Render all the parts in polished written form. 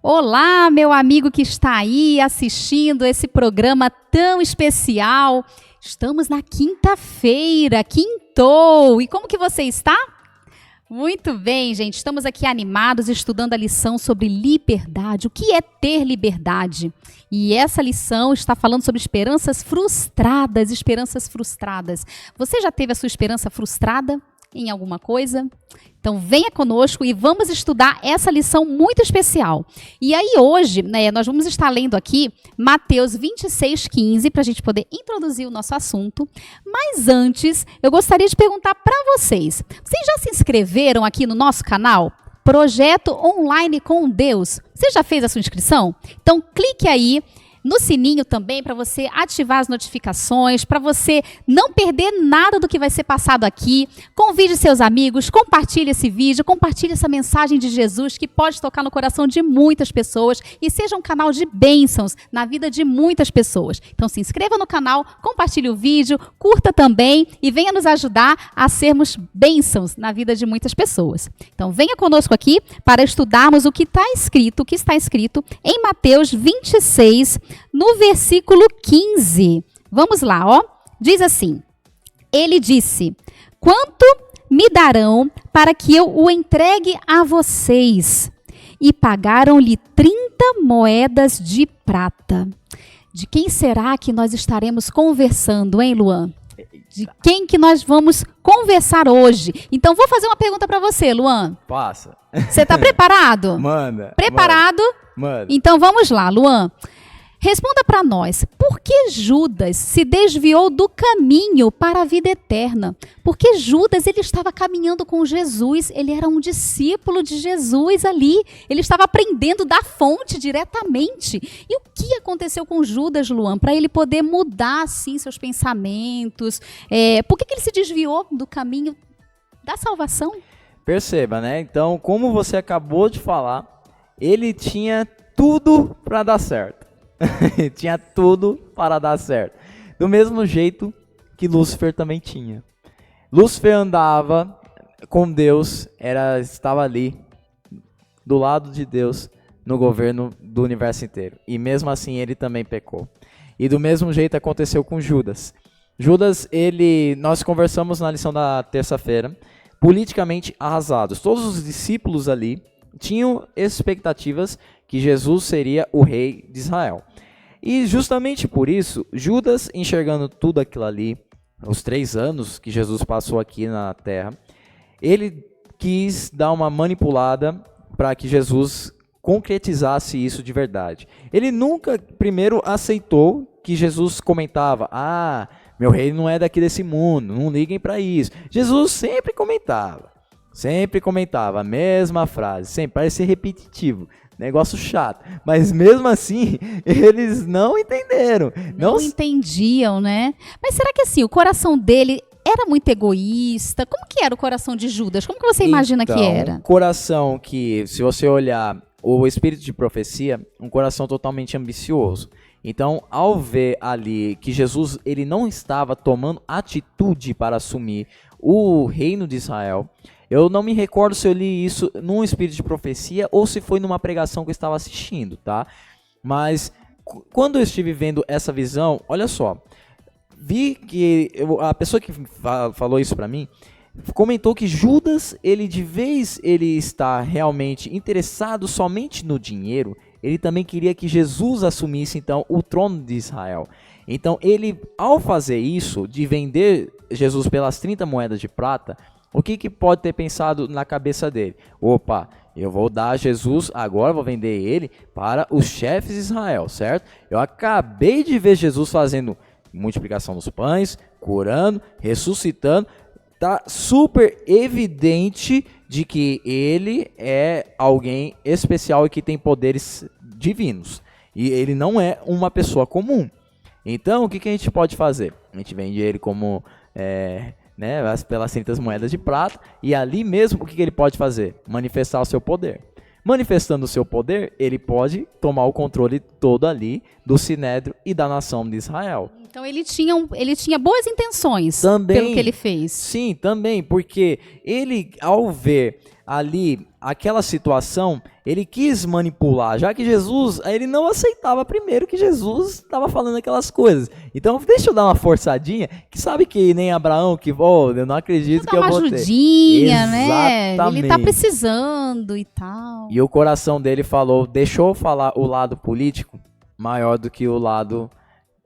Olá, meu amigo que está aí assistindo esse programa tão especial. Estamos na quinta-feira, quintou. E como que você está? Muito bem, gente. Estamos aqui animados estudando a lição sobre liberdade. O que é ter liberdade? E essa lição está falando sobre esperanças frustradas, esperanças frustradas. Você já teve a sua esperança frustrada em alguma coisa? Então venha conosco e vamos estudar essa lição muito especial. E aí hoje, nós vamos estar lendo aqui Mateus 26:15 para a gente poder introduzir o nosso assunto. Mas antes, eu gostaria de perguntar para vocês. Vocês já se inscreveram aqui no nosso canal? Projeto Online com Deus. Você já fez a sua inscrição? Então clique aí no sininho também para você ativar as notificações, para você não perder nada do que vai ser passado aqui. Convide seus amigos, compartilhe esse vídeo, compartilhe essa mensagem de Jesus que pode tocar no coração de muitas pessoas e seja um canal de bênçãos na vida de muitas pessoas. Então se inscreva no canal, compartilhe o vídeo, curta também e venha nos ajudar a sermos bênçãos na vida de muitas pessoas. Então venha conosco aqui para estudarmos o que está escrito em Mateus 26, no versículo 15. Vamos lá, ó. Diz assim: ele disse: quanto me darão para que eu o entregue a vocês? E pagaram-lhe 30 moedas de prata. De quem será que nós estaremos conversando, hein, Luan? De quem que nós vamos conversar hoje? Então, vou fazer uma pergunta para você, Luan. Passa. Você está preparado? Manda. Preparado? Manda. Então, vamos lá, Luan. Responda para nós, por que Judas se desviou do caminho para a vida eterna? Porque Judas, ele estava caminhando com Jesus, ele era um discípulo de Jesus ali, ele estava aprendendo da fonte diretamente. E o que aconteceu com Judas, Luan, para ele poder mudar, assim, seus pensamentos? Por que ele se desviou do caminho da salvação? Perceba, né? Então, como você acabou de falar, ele tinha tudo para dar certo. Tinha tudo para dar certo. Do mesmo jeito que Lúcifer também tinha. Lúcifer andava com Deus, estava ali, do lado de Deus, no governo do universo inteiro. E mesmo assim ele também pecou. E do mesmo jeito aconteceu com Judas. Judas, nós conversamos na lição da terça-feira, politicamente arrasados. Todos os discípulos ali tinham expectativas que Jesus seria o rei de Israel. E justamente por isso, Judas, enxergando tudo aquilo ali, os 3 anos que Jesus passou aqui na terra, ele quis dar uma manipulada para que Jesus concretizasse isso de verdade. Ele nunca, primeiro, aceitou que Jesus comentava: meu reino não é daqui desse mundo, não liguem para isso. Jesus sempre comentava a mesma frase, sempre, parece ser repetitivo. Negócio chato. Mas mesmo assim, eles não entenderam. Não entendiam, né? Mas será que assim, o coração dele era muito egoísta? Como que era o coração de Judas? Como que você imagina que era? Um coração que, se você olhar o espírito de profecia, um coração totalmente ambicioso. Então, ao ver ali que Jesus ele não estava tomando atitude para assumir o reino de Israel, eu não me recordo se eu li isso num espírito de profecia ou se foi numa pregação que eu estava assistindo, tá? Mas quando eu estive vendo essa visão, olha só, vi que a pessoa que falou isso para mim comentou que Judas, de vez ele estar realmente interessado somente no dinheiro, ele também queria que Jesus assumisse então o trono de Israel. Então ele, ao fazer isso, de vender Jesus pelas 30 moedas de prata, o que pode ter pensado na cabeça dele? Opa, eu vou dar Jesus, agora vou vender ele para os chefes de Israel, certo? Eu acabei de ver Jesus fazendo multiplicação dos pães, curando, ressuscitando. Tá super evidente de que ele é alguém especial e que tem poderes divinos. E ele não é uma pessoa comum. Então, o que a gente pode fazer? A gente vende ele como... pelas 30 moedas de prata, e ali mesmo o que ele pode fazer? Manifestar o seu poder. Manifestando o seu poder, ele pode tomar o controle todo ali do Sinédrio e da nação de Israel. Então ele tinha boas intenções também, pelo que ele fez. Sim, também, porque ele, ao ver ali aquela situação, ele quis manipular, já que Jesus, ele não aceitava primeiro que Jesus estava falando aquelas coisas. Então, deixa eu dar uma forçadinha, que sabe que nem Abraão, que, eu não acredito que eu vou ter. Uma ajudinha, né? Exatamente. Ele tá precisando e tal. E o coração dele falou, deixou falar o lado político maior do que o lado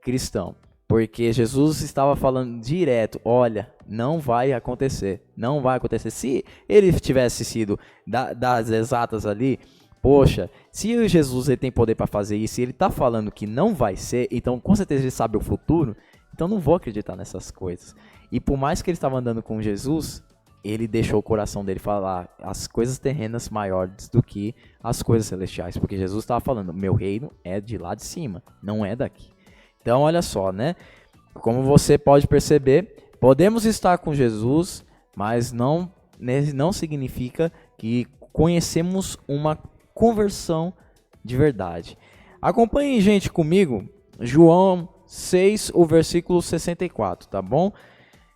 cristão. Porque Jesus estava falando direto, olha, não vai acontecer, não vai acontecer. Se ele tivesse sido das exatas ali, poxa, se o Jesus ele tem poder para fazer isso e ele está falando que não vai ser, então com certeza ele sabe o futuro, então não vou acreditar nessas coisas. E por mais que ele estava andando com Jesus, ele deixou o coração dele falar as coisas terrenas maiores do que as coisas celestiais, porque Jesus estava falando, meu reino é de lá de cima, não é daqui. Então, olha só, né? Como você pode perceber, podemos estar com Jesus, mas não significa que conhecemos uma conversão de verdade. Acompanhem, gente, comigo, João 6, o versículo 64, tá bom?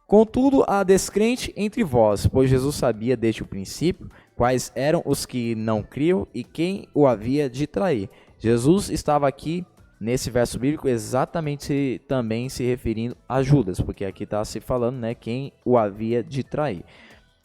Contudo, há descrente entre vós, pois Jesus sabia desde o princípio quais eram os que não criam e quem o havia de trair. Jesus estava aqui nesse verso bíblico exatamente também se referindo a Judas, porque aqui está se falando, né, quem o havia de trair.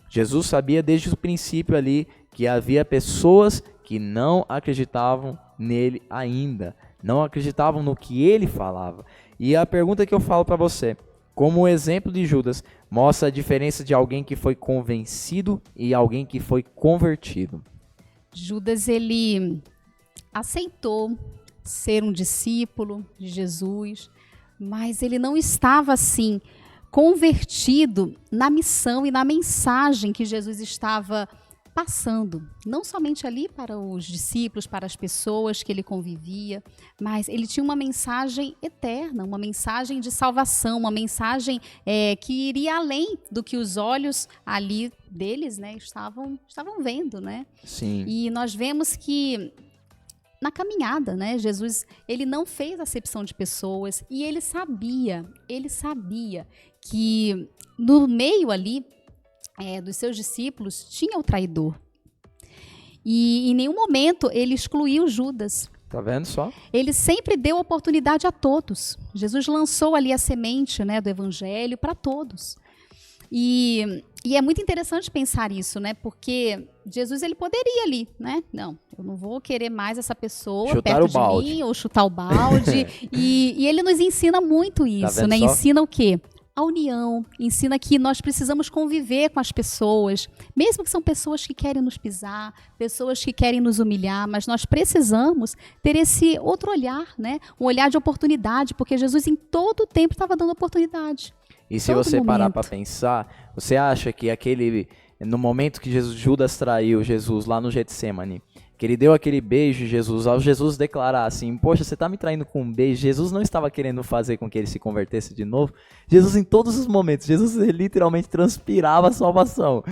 Jesus sabia desde o princípio ali que havia pessoas que não acreditavam nele ainda, não acreditavam no que ele falava. E a pergunta que eu falo para você, como o exemplo de Judas mostra a diferença de alguém que foi convencido e alguém que foi convertido. Judas, ele aceitou ser um discípulo de Jesus, mas ele não estava assim convertido na missão e na mensagem que Jesus estava passando, não somente ali para os discípulos, para as pessoas que ele convivia, mas ele tinha uma mensagem eterna, uma mensagem de salvação, uma mensagem que iria além do que os olhos ali deles, né, estavam vendo, né? Sim. E nós vemos que na caminhada, né, Jesus, ele não fez acepção de pessoas e ele sabia que no meio ali dos seus discípulos tinha o traidor. E em nenhum momento ele excluiu Judas. Tá vendo só? Ele sempre deu oportunidade a todos. Jesus lançou ali a semente, né, do evangelho para todos. E é muito interessante pensar isso, né? Porque Jesus, ele poderia ali, né? Não, eu não vou querer mais essa pessoa chutar perto o de balde. mim, ou chutar o balde. e ele nos ensina muito isso, Tá né? vendo só? Ensina o quê? A união, ensina que nós precisamos conviver com as pessoas, mesmo que são pessoas que querem nos pisar, pessoas que querem nos humilhar, mas nós precisamos ter esse outro olhar, né? Um olhar de oportunidade, porque Jesus em todo o tempo estava dando oportunidade. E se Todo você parar momento. para pensar, você acha que no momento que Judas traiu Jesus lá no Getsemane, que ele deu aquele beijo, ao Jesus declarar assim, poxa, você está me traindo com um beijo, Jesus não estava querendo fazer com que ele se convertesse de novo. Jesus em todos os momentos, Jesus literalmente transpirava a salvação.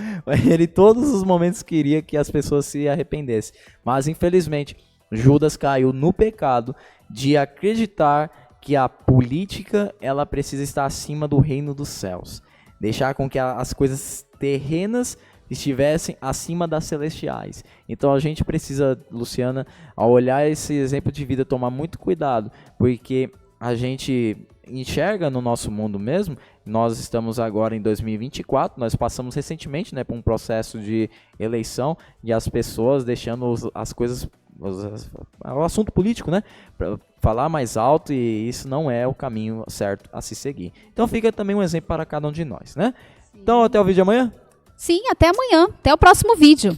Ele em todos os momentos queria que as pessoas se arrependessem. Mas infelizmente, Judas caiu no pecado de acreditar que a política ela precisa estar acima do reino dos céus. Deixar com que as coisas terrenas estivessem acima das celestiais. Então a gente precisa, Luciana, ao olhar esse exemplo de vida, tomar muito cuidado, porque a gente enxerga no nosso mundo mesmo, nós estamos agora em 2024, nós passamos recentemente, né, por um processo de eleição e as pessoas deixando as coisas, o assunto político, né, para falar mais alto, e isso não é o caminho certo a se seguir. Então fica também um exemplo para cada um de nós, né? Então até o vídeo de amanhã. Sim, até amanhã. Até o próximo vídeo.